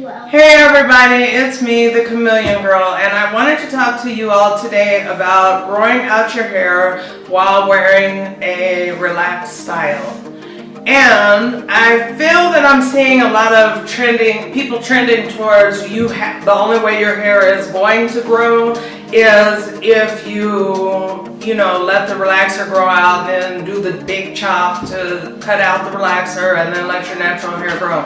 Hey everybody, it's me, the Chameleon Girl, and I wanted to talk to you all today about growing out your hair while wearing a relaxed style. And I feel that I'm seeing a lot of people trending towards the only way your hair is going to grow is if you let the relaxer grow out and then do the big chop to cut out the relaxer and then let your natural hair grow.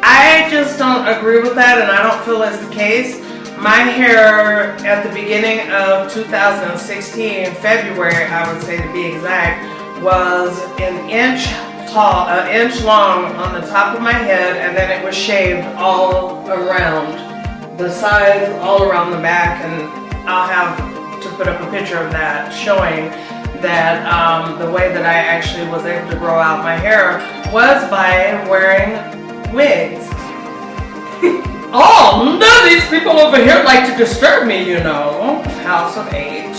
I just don't agree with that, and I don't feel that's the case. My hair at the beginning of 2016, February I would say to be exact, was an inch tall, an inch long on the top of my head, and then it was shaved all around the sides, all around the back, and I'll have to put up a picture of that showing that the way that I actually was able to grow out my hair was by wearing wigs. Oh, no, these people over here like to disturb me, House of 8.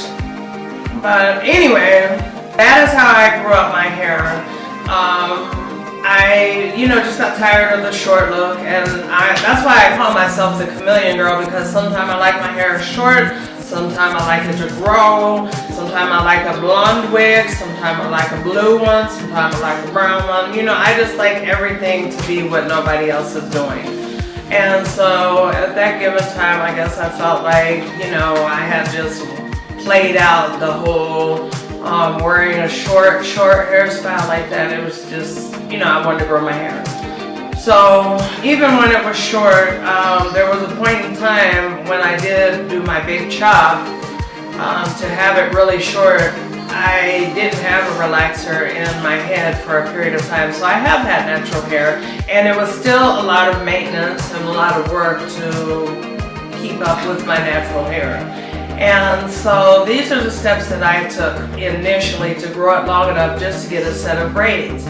But anyway, that is how I grew up my hair. I just got tired of the short look, and that's why I call myself the Chameleon Girl, because sometimes I like my hair short, sometimes I like it to grow, sometimes I like a blonde wig, sometimes I like a blue one, sometimes I like a brown one. I just like everything to be what nobody else is doing. And so at that given time, I guess I felt like, I had just played out the whole wearing a short hairstyle like that. It was just, I wanted to grow my hair. So even when it was short, there was a point in time when I did do my big chop. To have it really short, I didn't have a relaxer in my head for a period of time. So I have had natural hair, and it was still a lot of maintenance and a lot of work to keep up with my natural hair. And so these are the steps that I took initially to grow it long enough just to get a set of braids.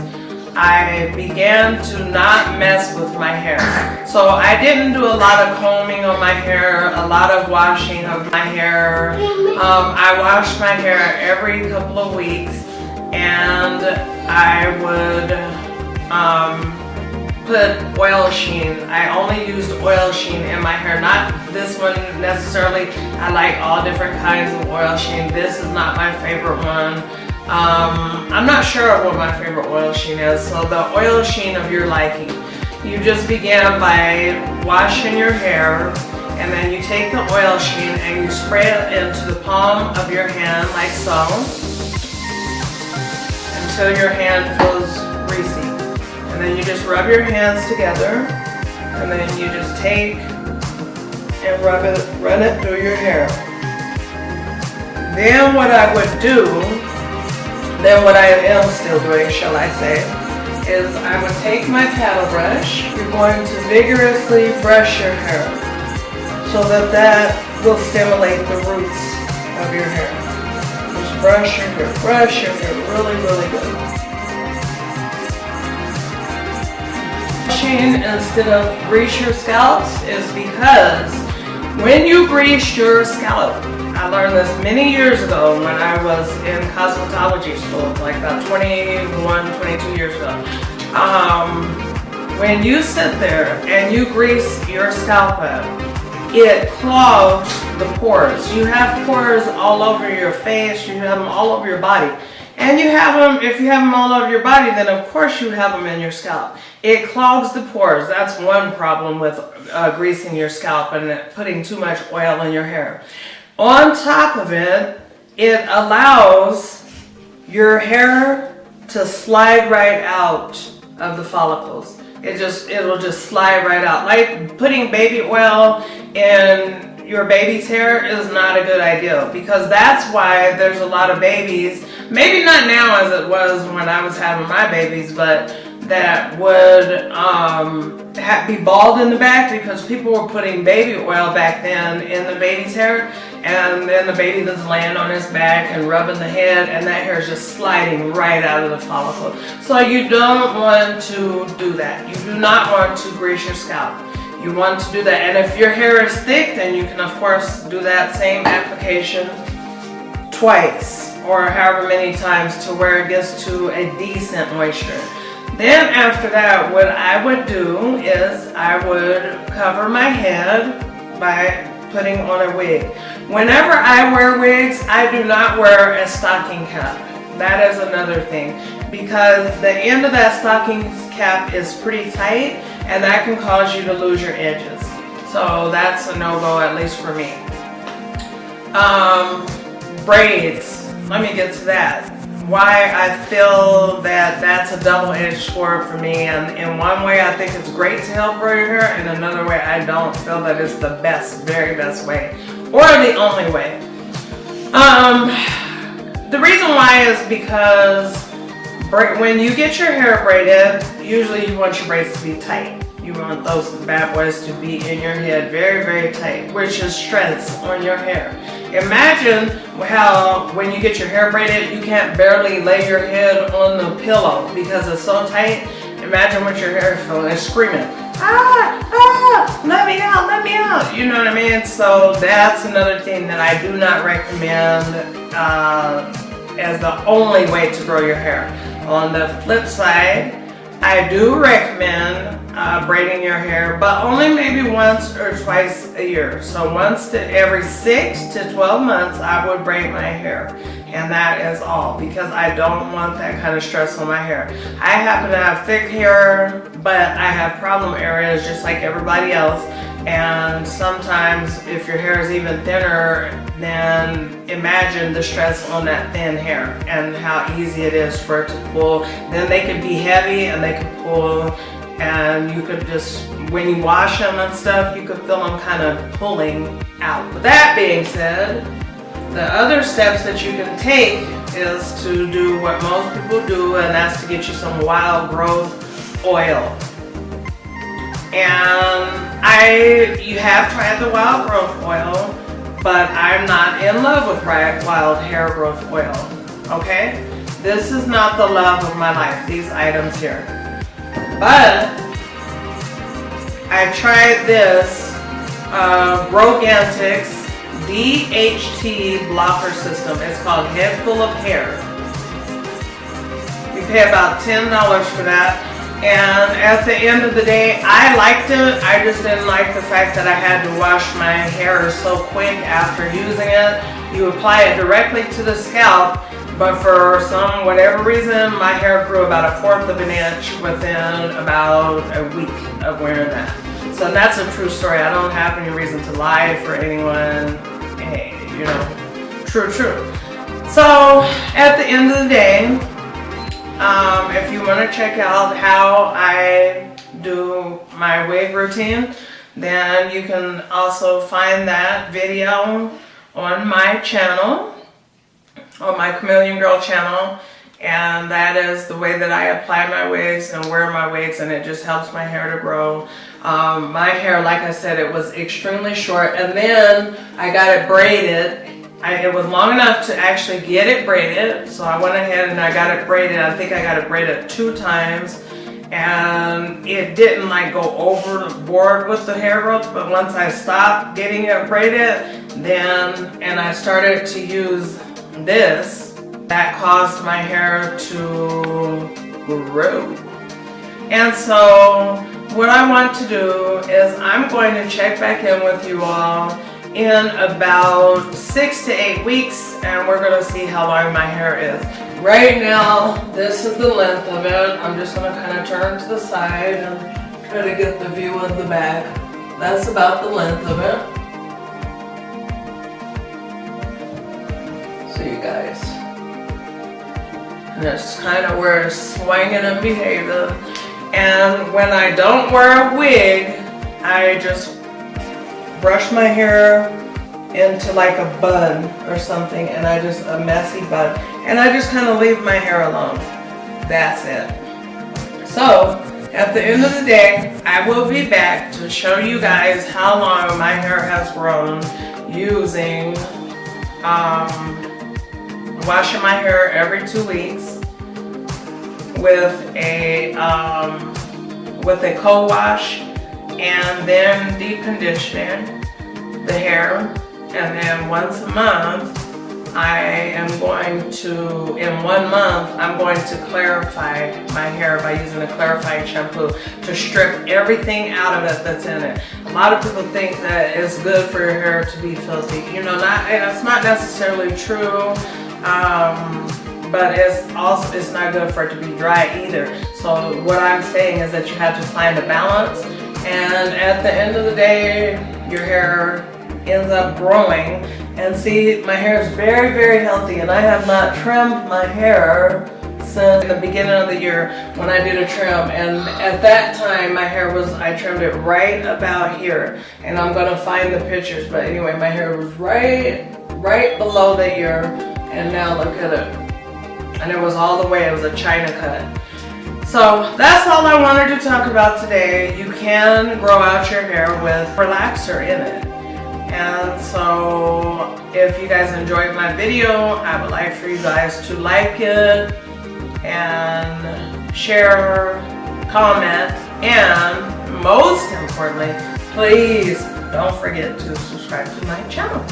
I began to not mess with my hair. So I didn't do a lot of combing on my hair, a lot of washing of my hair. I washed my hair every couple of weeks, and I would put oil sheen. I only used oil sheen in my hair, not this one necessarily. I like all different kinds of oil sheen. This is not my favorite one. I'm not sure what my favorite oil sheen is, so the oil sheen of your liking. You just begin by washing your hair, and then you take the oil sheen and you spray it into the palm of your hand like so, until your hand feels greasy. And then you just rub your hands together, and then you just take and run it through your hair. Then what I would do, what I am still doing, shall I say, is I would take my paddle brush. You're going to vigorously brush your hair so that will stimulate the roots of your hair. Just brush your hair really, really good. Brushing instead of grease your scalps is because when you grease your scalp, I learned this many years ago when I was in cosmetology school, like about 22 years ago. When you sit there and you grease your scalp up, it clogs the pores. You have pores all over your face, you have them all over your body. And you have them, if you have them all over your body, then of course you have them in your scalp. It clogs the pores. That's one problem with greasing your scalp and putting too much oil in your hair. On top of it, it allows your hair to slide right out of the follicles. It'll just slide right out. Like putting baby oil in your baby's hair is not a good idea, because that's why there's a lot of babies, maybe not now as it was when I was having my babies, but that would be bald in the back because people were putting baby oil back then in the baby's hair, and then the baby was laying on his back and rubbing the head, and that hair is just sliding right out of the follicle. So you don't want to do that. You do not want to grease your scalp. You want to do that, and if your hair is thick, then you can of course do that same application twice or however many times to where it gets to a decent moisture. Then after that, what I would do is I would cover my head by putting on a wig. Whenever I wear wigs, I do not wear a stocking cap. That is another thing, because the end of that stocking cap is pretty tight and that can cause you to lose your edges. So that's a no-go, at least for me. Braids, let me get to that. Why I feel that that's a double-edged sword for me, and in one way I think it's great to help grow your hair, in another way I don't feel that it's the best, very best way, or the only way. The reason why is because when you get your hair braided, usually you want your braids to be tight. You want those bad boys to be in your head very, very tight, which is stress on your hair. Imagine how when you get your hair braided, you can't barely lay your head on the pillow because it's so tight. Imagine what your hair is feeling. It's screaming, let me out, let me out. You know what I mean? So that's another thing that I do not recommend as the only way to grow your hair. On the flip side, I do recommend braiding your hair, but only maybe once or twice a year. So once every 6 to 12 months, I would braid my hair. And that is all, because I don't want that kind of stress on my hair. I happen to have thick hair, but I have problem areas just like everybody else. And sometimes if your hair is even thinner, then imagine the stress on that thin hair and how easy it is for it to pull. Then they could be heavy and they could pull, and you could just, when you wash them and stuff, you could feel them kind of pulling out. With that being said, the other steps that you can take is to do what most people do, and that's to get you some wild growth oil. And you have tried the wild growth oil, but I'm not in love with wild hair growth oil, okay? This is not the love of my life, these items here. But I tried this Brogantics DHT blocker system. It's called Head Full of Hair. You pay about $10 for that. And at the end of the day, I liked it. I just didn't like the fact that I had to wash my hair so quick after using it. You apply it directly to the scalp, but for whatever reason, my hair grew about 1/4 of an inch within about a week of wearing that. So that's a true story. I don't have any reason to lie for anyone. Hey, you know, true. So at the end of the day, if you want to check out how I do my wig routine, then you can also find that video on my channel, on my Chameleon Girl channel, and that is the way that I apply my wigs and wear my wigs, and it just helps my hair to grow. My hair, like I said, it was extremely short, and then I got it braided. It was long enough to actually get it braided, so I went ahead and I got it braided. I think I got it braided 2 times, and it didn't like go overboard with the hair growth, but once I stopped getting it braided, and I started to use this, that caused my hair to grow. And so what I want to do is I'm going to check back in with you all in about 6 to 8 weeks, and we're going to see how long my hair is. Right now, this is the length of it. I'm just going to kind of turn to the side and try to get the view of the back. That's about the length of it. So you guys, and that's kind of where it's swinging and behaving. And when I don't wear a wig, I just brush my hair into like a bun or something, and a messy bun, and I just kind of leave my hair alone. That's it. So at the end of the day, I will be back to show you guys how long my hair has grown using washing my hair every 2 weeks with a co-wash, and then deep conditioning the hair, and then once a month I am going to, in 1 month, I'm going to clarify my hair by using a clarifying shampoo to strip everything out of it that's in it. A lot of people think that it's good for your hair to be filthy. You know, and it's not necessarily true. But it's not good for it to be dry either. So what I'm saying is that you have to find a balance, and at the end of the day, your hair ends up growing. And see, my hair is very, very healthy, and I have not trimmed my hair since the beginning of the year when I did a trim. And at that time, my hair was, I trimmed it right about here, and I'm gonna find the pictures. But anyway, my hair was right below the ear, and now look at it. And it was all the way, it was a China cut. So that's all I wanted to talk about today. You can grow out your hair with relaxer in it. And so if you guys enjoyed my video, I would like for you guys to like it and share, comment, and most importantly, please don't forget to subscribe to my channel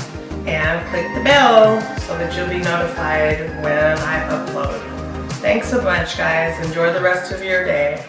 and click the bell so that you'll be notified when I upload. Thanks so much, guys. Enjoy the rest of your day.